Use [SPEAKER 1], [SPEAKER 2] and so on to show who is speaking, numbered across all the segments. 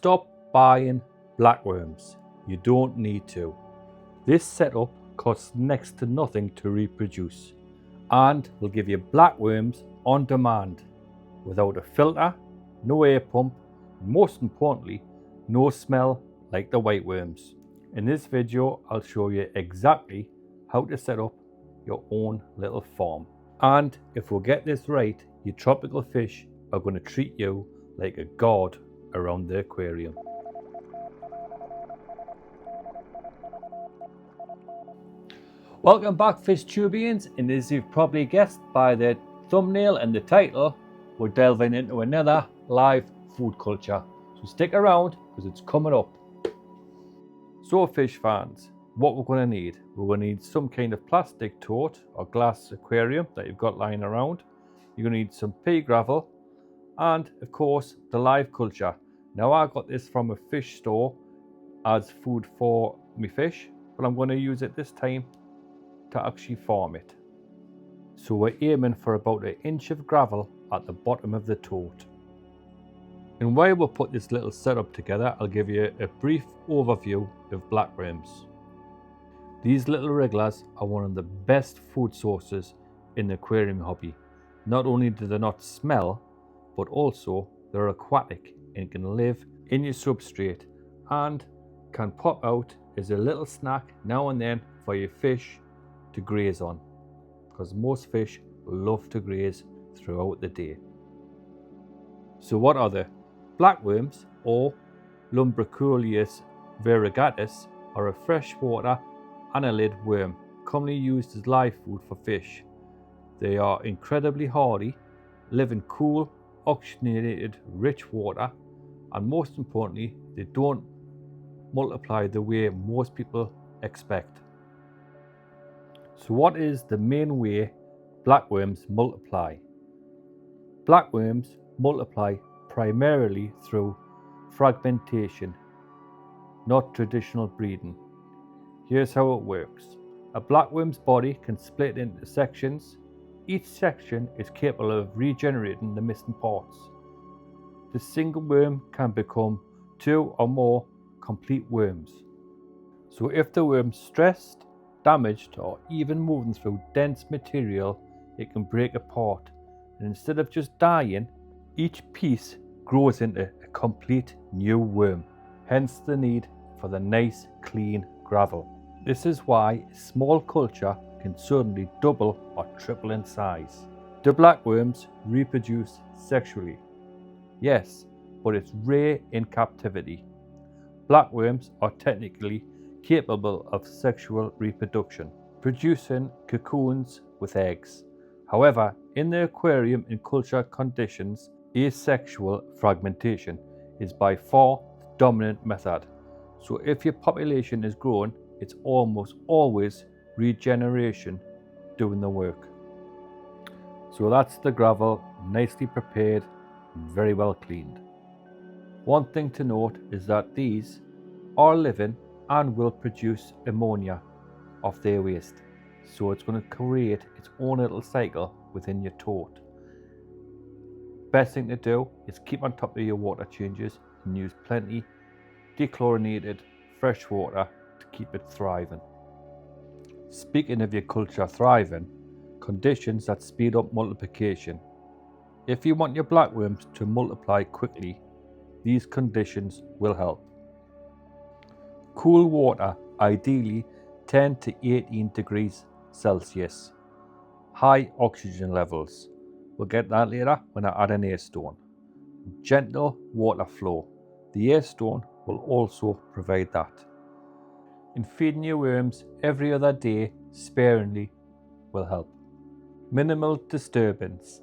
[SPEAKER 1] Stop buying blackworms. You don't need to. This setup costs next to nothing to reproduce and will give you blackworms on demand without a filter, no air pump, and most importantly, no smell like the white worms. In this video, I'll show you exactly how to set up your own little farm. And if we get this right, your tropical fish are going to treat you like a god around the aquarium. Welcome back, fish tubians, and as you've probably guessed by the thumbnail and the title, we're delving into another live food culture. So stick around because it's coming up. So fish fans, what we're going to need? We're going to need some kind of plastic tote or glass aquarium that you've got lying around. You're going to need some pea gravel and of course the live culture. Now I got this from a fish store as food for my fish, but I'm going to use it this time to actually farm it. So we're aiming for about an inch of gravel at the bottom of the tote. And while we put this little setup together, I'll give you a brief overview of blackworms. These little wrigglers are one of the best food sources in the aquarium hobby. Not only do they not smell, but also they're aquatic and can live in your substrate and can pop out as a little snack now and then for your fish to graze on, because most fish love to graze throughout the day. So what are they? Blackworms, or Lumbricoleus variegatus, are a freshwater annelid worm commonly used as live food for fish. They are incredibly hardy, live in cool, oxygenated, rich water, and most importantly, they don't multiply the way most people expect. So what is the main way blackworms multiply? Blackworms multiply primarily through fragmentation, not traditional breeding. Here's how it works. A blackworm's body can split into sections. Each section is capable of regenerating the missing parts. The single worm can become 2 or more complete worms. So if the worm's stressed, damaged, or even moving through dense material, it can break apart, and instead of just dying, each piece grows into a complete new worm, hence the need for the nice clean gravel. This is why a small culture can suddenly double or triple in size. Do blackworms reproduce sexually? Yes, but it's rare in captivity. Blackworms are technically capable of sexual reproduction, producing cocoons with eggs. However, in the aquarium in culture conditions, asexual fragmentation is by far the dominant method. So if your population is growing, it's almost always regeneration doing the work. So that's the gravel, nicely prepared and very well cleaned. One thing to note is that these are living and will produce ammonia off their waste. So it's going to create its own little cycle within your tote. Best thing to do is keep on top of your water changes and use plenty dechlorinated fresh water to keep it thriving. Speaking of your culture thriving, conditions that speed up multiplication. If you want your blackworms to multiply quickly, these conditions will help. Cool water, ideally 10 to 18 degrees Celsius. High oxygen levels. We'll get that later when I add an air stone. Gentle water flow. The air stone will also provide that. And feeding your worms every other day sparingly will help. Minimal disturbance.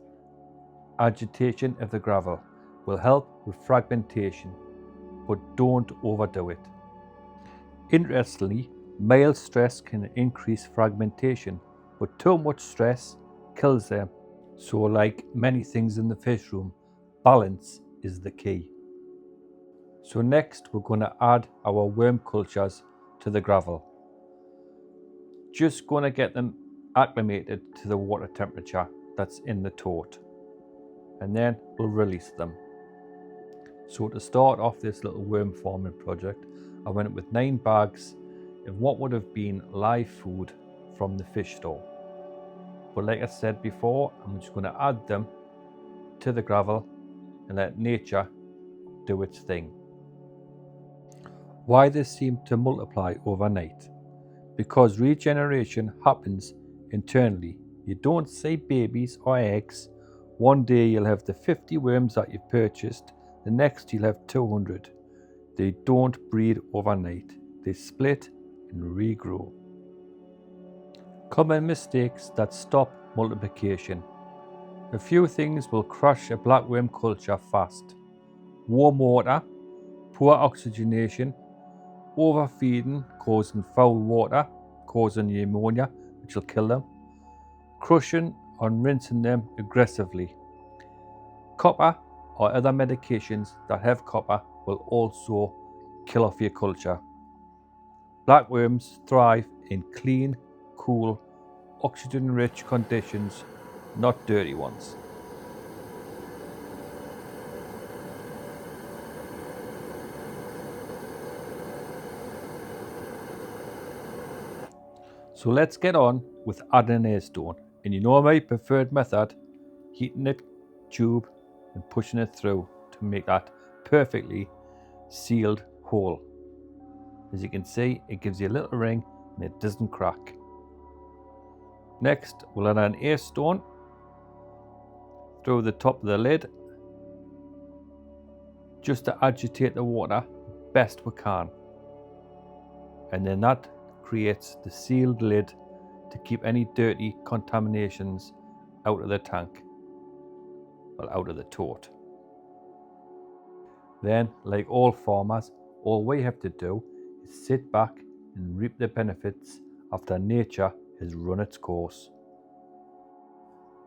[SPEAKER 1] Agitation of the gravel will help with fragmentation, but don't overdo it. Interestingly, mild stress can increase fragmentation, but too much stress kills them. So like many things in the fish room, balance is the key. So next we're going to add our worm cultures to the gravel. Just going to get them acclimated to the water temperature that's in the tote, and then we'll release them. So to start off this little worm farming project, I went with 9 bags of what would have been live food from the fish store. But like I said before, I'm just going to add them to the gravel and let nature do its thing. Why they seem to multiply overnight? Because regeneration happens internally. You don't see babies or eggs. One day you'll have the 50 worms that you've purchased, the next you'll have 200. They don't breed overnight. They split and regrow. Common mistakes that stop multiplication. A few things will crush a blackworm culture fast. Warm water, poor oxygenation, overfeeding causing foul water, causing pneumonia, which will kill them, crushing and rinsing them aggressively. Copper or other medications that have copper will also kill off your culture. Blackworms thrive in clean, cool, oxygen-rich conditions, not dirty ones. So let's get on with adding air stone. And you know my preferred method, heating the tube and pushing it through to make that perfectly sealed hole. As you can see, it gives you a little ring and it doesn't crack. Next, we'll add an air stone through the top of the lid just to agitate the water best we can. And then that creates the sealed lid to keep any dirty contaminations out of the tank, well, out of the tote. Then, like all farmers, all we have to do is sit back and reap the benefits after nature has run its course.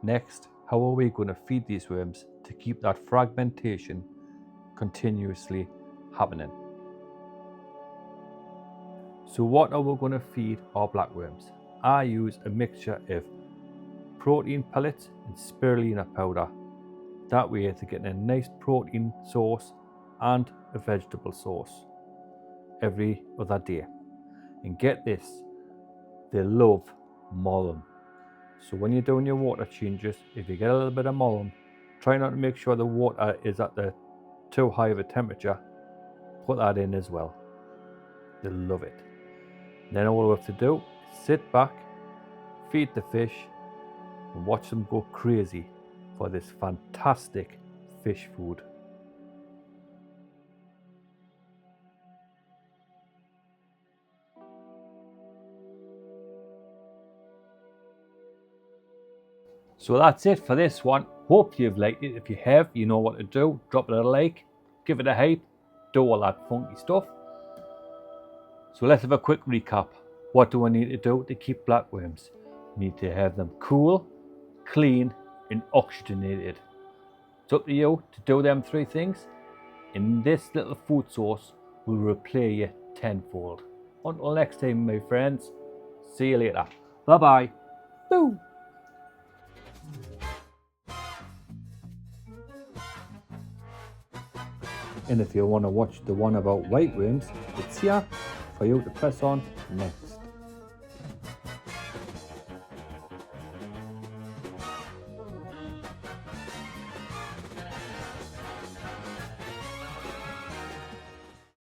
[SPEAKER 1] Next, how are we going to feed these worms to keep that fragmentation continuously happening? So what are we going to feed our blackworms? I use a mixture of protein pellets and spirulina powder. That way they're getting a nice protein source and a vegetable source every other day. And get this, they love mullein. So when you're doing your water changes, if you get a little bit of mullein, try not to make sure the water is at the too high of a temperature. Put that in as well. They love it. Then all we have to do is sit back, feed the fish, and watch them go crazy for this fantastic fish food. So that's it for this one. Hope you've liked it. If you have, you know what to do. Drop it a like, give it a hype, do all that funky stuff. So let's have a quick recap. What do I need to do to keep blackworms? I need to have them cool, clean and oxygenated. It's up to you to do them 3 things. And this little food source will repay you tenfold. Until next time, my friends. See you later. Bye bye. Boo. And if you want to watch the one about white worms, it's here for you to press on next.